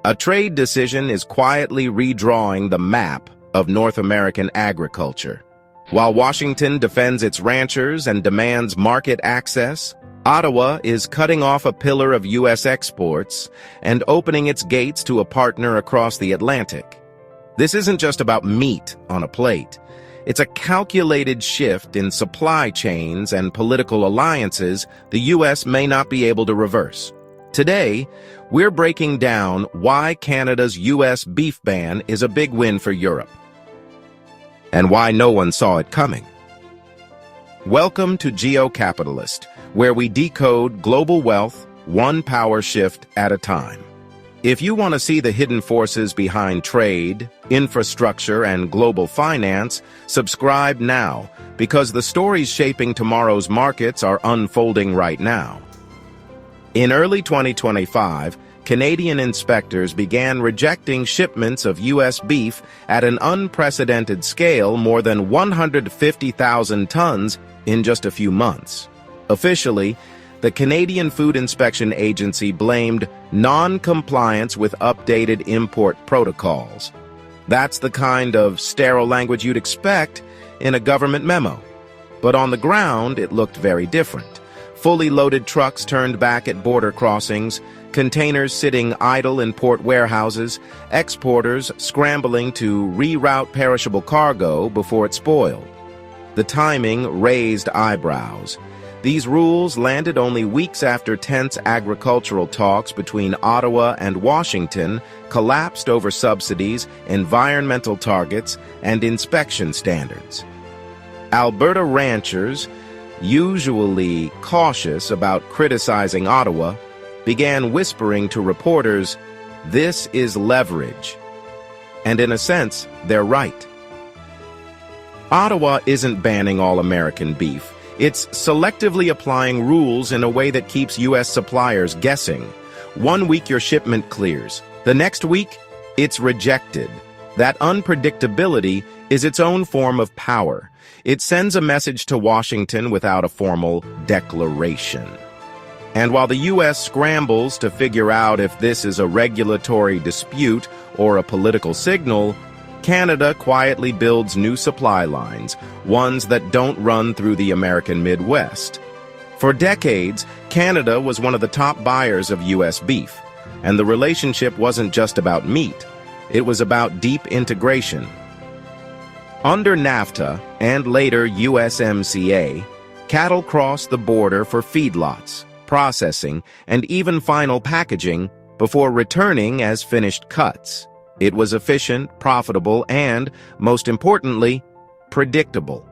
A trade decision is quietly redrawing the map of North American agriculture. While Washington defends its ranchers and demands market access, Ottawa is cutting off a pillar of U.S. exports and opening its gates to a partner across the Atlantic. This isn't just about meat on a plate. It's a calculated shift in supply chains and political alliances the U.S. may not be able to reverse. Today, we're breaking down why Canada's U.S. beef ban is a big win for Europe, and why no one saw it coming. Welcome to Geo Capitalist, where we decode global wealth one power shift at a time. If you want to see the hidden forces behind trade, infrastructure, and global finance, subscribe now, because the stories shaping tomorrow's markets are unfolding right now. In early 2025, Canadian inspectors began rejecting shipments of U.S. beef at an unprecedented scale, more than 150,000 tons in just a few months. Officially, the Canadian Food Inspection Agency blamed non-compliance with updated import protocols. That's the kind of sterile language you'd expect in a government memo. But on the ground, it looked very different. Fully loaded trucks turned back at border crossings, containers sitting idle in port warehouses, exporters scrambling to reroute perishable cargo before it spoiled. The timing raised eyebrows. These rules landed only weeks after tense agricultural talks between Ottawa and Washington collapsed over subsidies, environmental targets, and inspection standards. Alberta ranchers, usually cautious about criticizing Ottawa, began whispering to reporters, "This is leverage." And in a sense, they're right. Ottawa isn't banning all American beef. It's selectively applying rules in a way that keeps U.S. suppliers guessing. One week your shipment clears. The next week, it's rejected. That unpredictability is its own form of power. It sends a message to Washington without a formal declaration. And while the U.S. scrambles to figure out if this is a regulatory dispute or a political signal, Canada quietly builds new supply lines, ones that don't run through the American Midwest. For decades, Canada was one of the top buyers of U.S. beef, and the relationship wasn't just about meat. It was about deep integration. Under NAFTA, and later USMCA, cattle crossed the border for feedlots, processing, and even final packaging before returning as finished cuts. It was efficient, profitable, and, most importantly, predictable.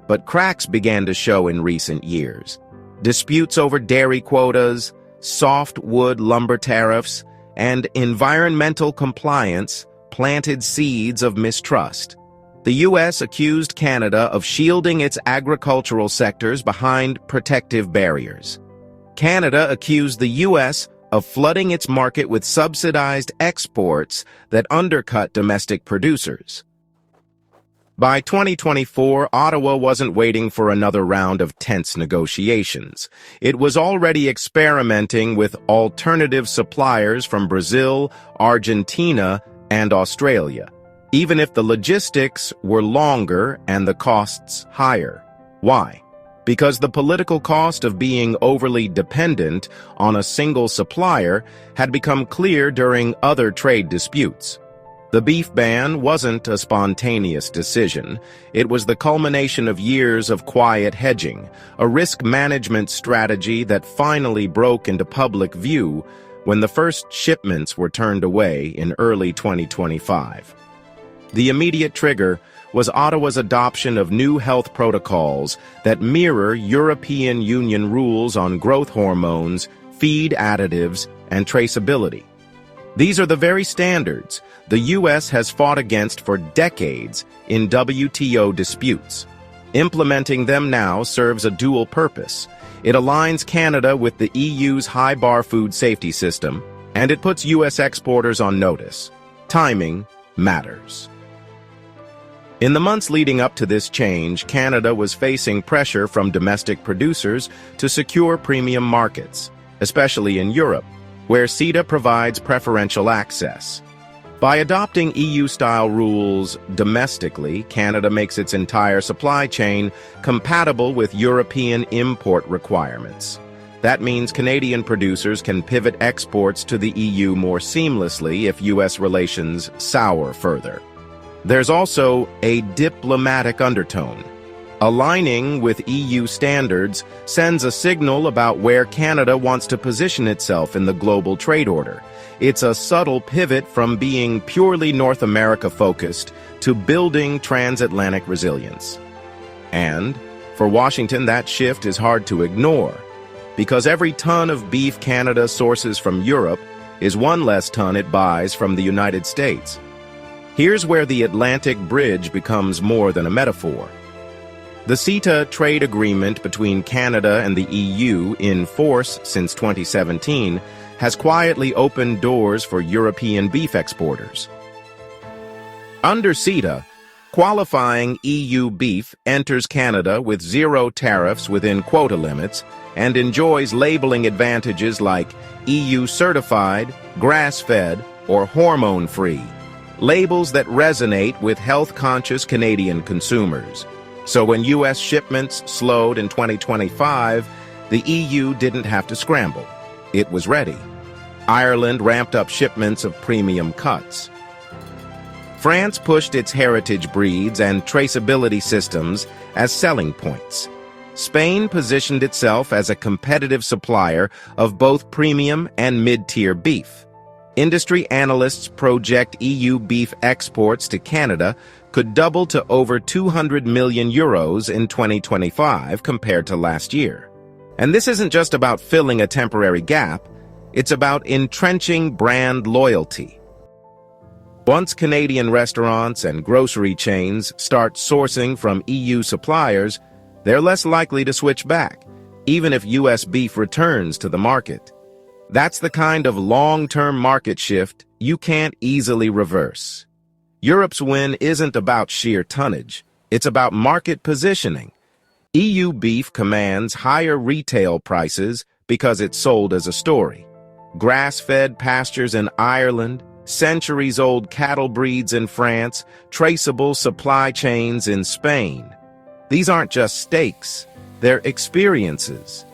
But cracks began to show in recent years. Disputes over dairy quotas, softwood lumber tariffs, and environmental compliance planted seeds of mistrust. The U.S. accused Canada of shielding its agricultural sectors behind protective barriers. Canada accused the U.S. of flooding its market with subsidized exports that undercut domestic producers. By 2024, Ottawa wasn't waiting for another round of tense negotiations. It was already experimenting with alternative suppliers from Brazil, Argentina, and Australia, even if the logistics were longer and the costs higher. Why? Because the political cost of being overly dependent on a single supplier had become clear during other trade disputes. The beef ban wasn't a spontaneous decision. It was the culmination of years of quiet hedging, a risk management strategy that finally broke into public view when the first shipments were turned away in early 2025. The immediate trigger was Ottawa's adoption of new health protocols that mirror European Union rules on growth hormones, feed additives, and traceability. These are the very standards the U.S. has fought against for decades in WTO disputes. Implementing them now serves a dual purpose. It aligns Canada with the EU's high-bar food safety system, and it puts U.S. exporters on notice. Timing matters. In the months leading up to this change, Canada was facing pressure from domestic producers to secure premium markets, especially in Europe. where CETA provides preferential access. By adopting EU-style rules domestically, Canada makes its entire supply chain compatible with European import requirements. That means Canadian producers can pivot exports to the EU more seamlessly if U.S. relations sour further. There's also a diplomatic undertone. Aligning with EU standards sends a signal about where Canada wants to position itself in the global trade order. It's a subtle pivot from being purely North America-focused to building transatlantic resilience. And, for Washington, that shift is hard to ignore, because every ton of beef Canada sources from Europe is one less ton it buys from the United States. Here's where the Atlantic Bridge becomes more than a metaphor. The CETA trade agreement between Canada and the EU, in force since 2017, has quietly opened doors for European beef exporters. Under CETA, qualifying EU beef enters Canada with zero tariffs within quota limits and enjoys labeling advantages like EU-certified, grass-fed, or hormone-free, labels that resonate with health-conscious Canadian consumers. So when U.S. shipments slowed in 2025, the EU didn't have to scramble. It was ready. Ireland ramped up shipments of premium cuts. France pushed its heritage breeds and traceability systems as selling points. Spain positioned itself as a competitive supplier of both premium and mid-tier beef. Industry analysts project EU beef exports to Canada could double to over 200 million euros in 2025 compared to last year. And this isn't just about filling a temporary gap, it's about entrenching brand loyalty. Once Canadian restaurants and grocery chains start sourcing from EU suppliers, they're less likely to switch back, even if U.S. beef returns to the market. That's the kind of long-term market shift you can't easily reverse. Europe's win isn't about sheer tonnage, it's about market positioning. EU beef commands higher retail prices because it's sold as a story. Grass-fed pastures in Ireland, centuries-old cattle breeds in France, traceable supply chains in Spain. These aren't just steaks, they're experiences.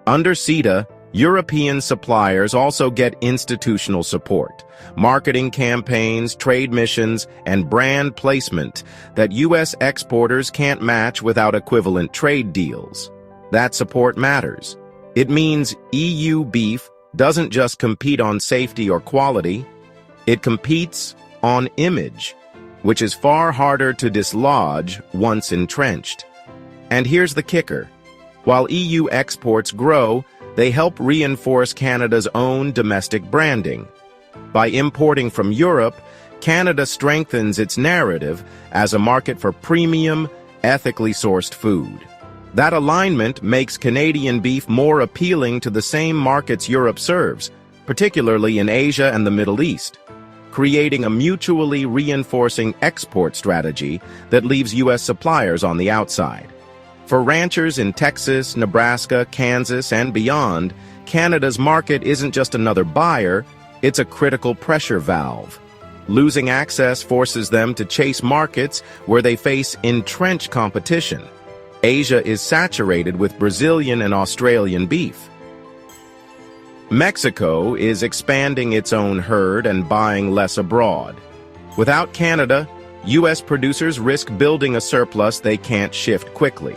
Under CETA, European suppliers also get institutional support, marketing campaigns, trade missions, and brand placement that U.S. exporters can't match without equivalent trade deals. That support matters. It means EU beef doesn't just compete on safety or quality, it competes on image, which is far harder to dislodge once entrenched. And here's the kicker. While EU exports grow, they help reinforce Canada's own domestic branding. By importing from Europe, Canada strengthens its narrative as a market for premium, ethically sourced food. That alignment makes Canadian beef more appealing to the same markets Europe serves, particularly in Asia and the Middle East, creating a mutually reinforcing export strategy that leaves U.S. suppliers on the outside. For ranchers in Texas, Nebraska, Kansas, and beyond, Canada's market isn't just another buyer, it's a critical pressure valve. Losing access forces them to chase markets where they face entrenched competition. Asia is saturated with Brazilian and Australian beef. Mexico is expanding its own herd and buying less abroad. Without Canada, U.S. producers risk building a surplus they can't shift quickly.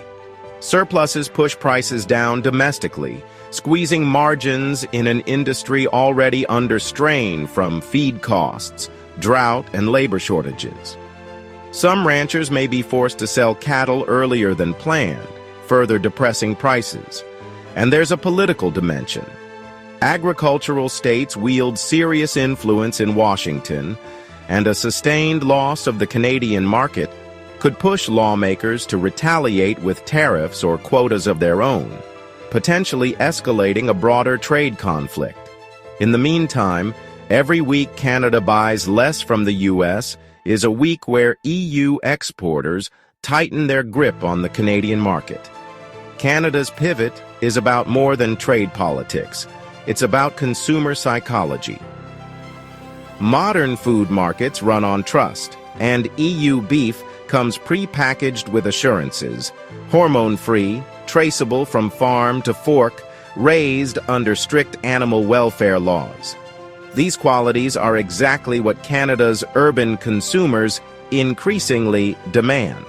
Surpluses push prices down domestically, squeezing margins in an industry already under strain from feed costs, drought, and labor shortages. Some ranchers may be forced to sell cattle earlier than planned, further depressing prices. And there's a political dimension. Agricultural states wield serious influence in Washington, and a sustained loss of the Canadian market could push lawmakers to retaliate with tariffs or quotas of their own, potentially escalating a broader trade conflict. In the meantime, every week Canada buys less from the U.S. is a week where EU exporters tighten their grip on the Canadian market. Canada's pivot is about more than trade politics. It's about consumer psychology. Modern food markets run on trust, and EU beef comes pre-packaged with assurances, hormone-free, traceable from farm to fork, raised under strict animal welfare laws. These qualities are exactly what Canada's urban consumers increasingly demand.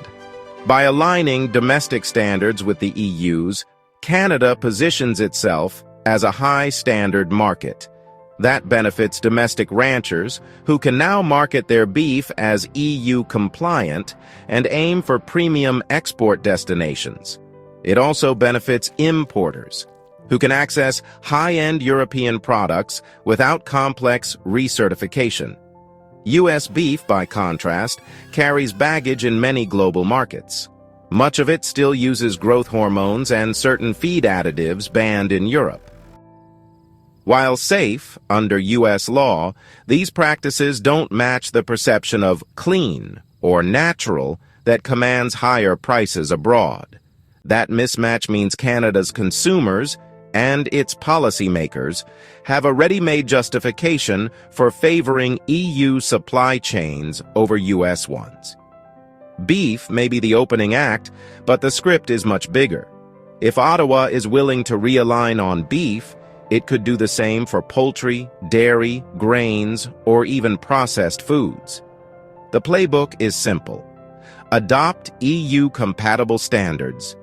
By aligning domestic standards with the EU's, Canada positions itself as a high-standard market. That benefits domestic ranchers, who can now market their beef as EU-compliant and aim for premium export destinations. It also benefits importers, who can access high-end European products without complex recertification. U.S. beef, by contrast, carries baggage in many global markets. Much of it still uses growth hormones and certain feed additives banned in Europe. While safe under U.S. law, these practices don't match the perception of clean or natural that commands higher prices abroad. That mismatch means Canada's consumers and its policymakers have a ready-made justification for favoring EU supply chains over US ones. Beef may be the opening act, but the script is much bigger. If Ottawa is willing to realign on beef, it could do the same for poultry, dairy, grains, or even processed foods. The playbook is simple. Adopt EU-compatible standards,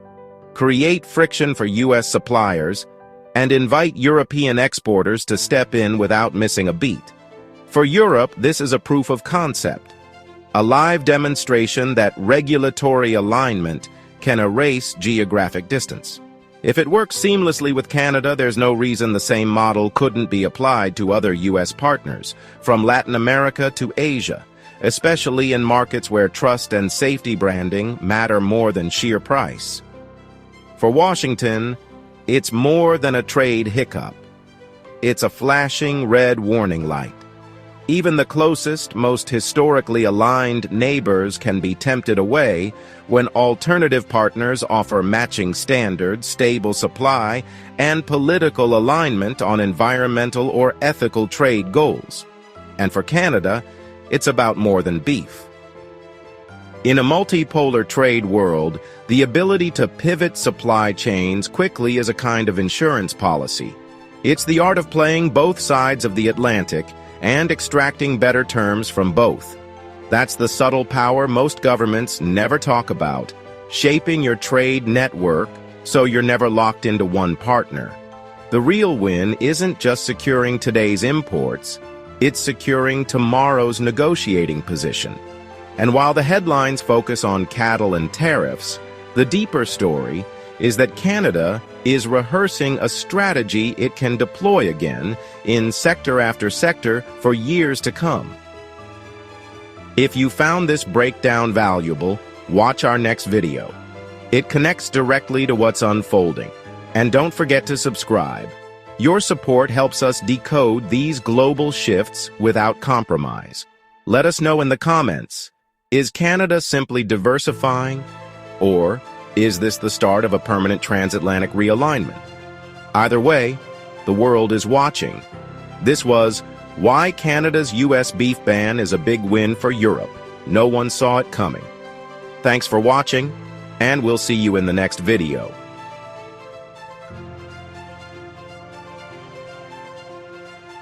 create friction for US suppliers, and invite European exporters to step in without missing a beat. For Europe, this is a proof of concept, a live demonstration that regulatory alignment can erase geographic distance. If it works seamlessly with Canada, there's no reason the same model couldn't be applied to other U.S. partners, from Latin America to Asia, especially in markets where trust and safety branding matter more than sheer price. For Washington, it's more than a trade hiccup. It's a flashing red warning light. Even the closest, most historically aligned neighbors can be tempted away when alternative partners offer matching standards, stable supply, and political alignment on environmental or ethical trade goals. And for Canada, it's about more than beef. In a multipolar trade world, the ability to pivot supply chains quickly is a kind of insurance policy. It's the art of playing both sides of the Atlantic and extracting better terms from both. That's the subtle power most governments never talk about, shaping your trade network so you're never locked into one partner. The real win isn't just securing today's imports, it's securing tomorrow's negotiating position. And while the headlines focus on cattle and tariffs, the deeper story is that Canada is rehearsing a strategy it can deploy again in sector after sector for years to come. If you found this breakdown valuable, watch our next video. It connects directly to what's unfolding. And don't forget to subscribe. Your support helps us decode these global shifts without compromise. Let us know in the comments. Is Canada simply diversifying, or is this the start of a permanent transatlantic realignment? Either way, the world is watching. This was why Canada's U.S. beef ban is a big win for Europe. No one saw it coming. Thanks for watching, and we'll see you in the next video.